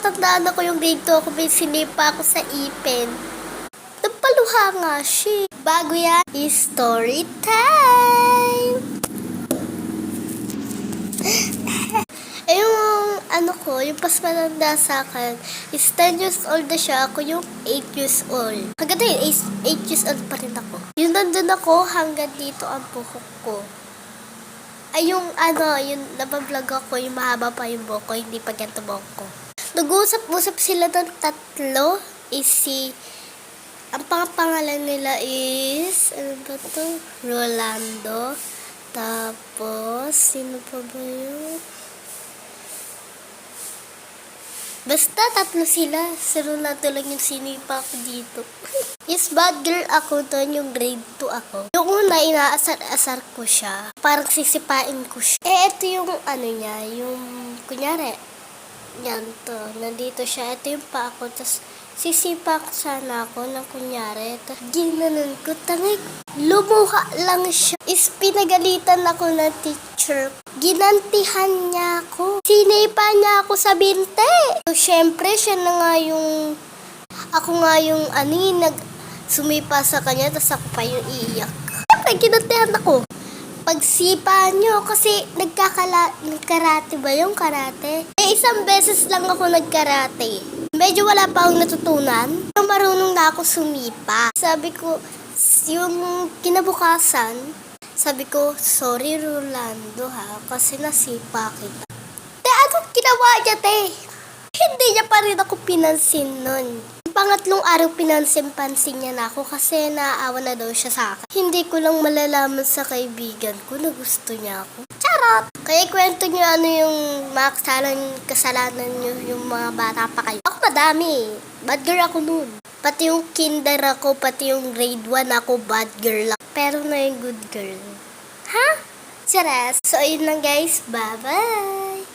natatandaan ako yung grade 2 ako, may sinipa ako sa ipin. Napaluha nga siya. Bago yan, is story time! Yung yung pas matanda sa akin, is 10 years old na siya, ako yung 8 years old. Hanggang ngayon, 8 years old pa rin ako. Yung nandun ako, hanggang dito ang buhok ko. Ay, yung nabablog ako, yung mahaba pa yung buhok ko, hindi pa ganito buhok ko. Nag-usap-usap sila ng tatlo, ang pangalan nila is, Rolando. Tapos, sino pa ba yun? Basta tatlo sila. Si Rolando lang yung sinipa ko dito. Yes, bad girl ako doon, yung grade 2 ako. Yung una, inaasar-asar ko siya. Parang sisipain ko siya. Ito yung niya, yung, kunyari, yan to, nandito siya. Ito yung pa ako, tapos sisipa ko sana ako ng kunyari. Tapos ginanon ko, tangik, lumuha lang siya. Is pinagalitan ako ng teacher. Ginantihan niya ako. Sinipa niya ako sa binte. So, syempre, siya na nga yung, ako nga yung sumipa sa kanya, tapos ako pa yung iiyak. Syempre, ginantihan ako. Pagsipa nyo, kasi nagkarate ba yung karate? Isang beses lang ako nagkarate. Medyo wala pa akong natutunan. Pero marunong na ako sumipa. Sabi ko, yung kinabukasan, sabi ko, sorry Rolando ha, kasi nasipa kita. Anong ginawa niya, te? Hindi niya pa rin ako pinansin nun. Pangatlong araw pinansin-pansin niya na ako kasi naaawa na daw siya sa akin. Hindi ko lang malalaman sa kaibigan ko na gusto niya ako. Charot! Kaya kwento niyo yung mga kasalanan niyo, yung mga bata pa kayo. Ako madami. Bad girl ako nun. Pati yung kinder ako, pati yung grade 1 ako, bad girl ako. Pero na yung good girl. Ha? Charas! So, ayun lang guys. Bye-bye!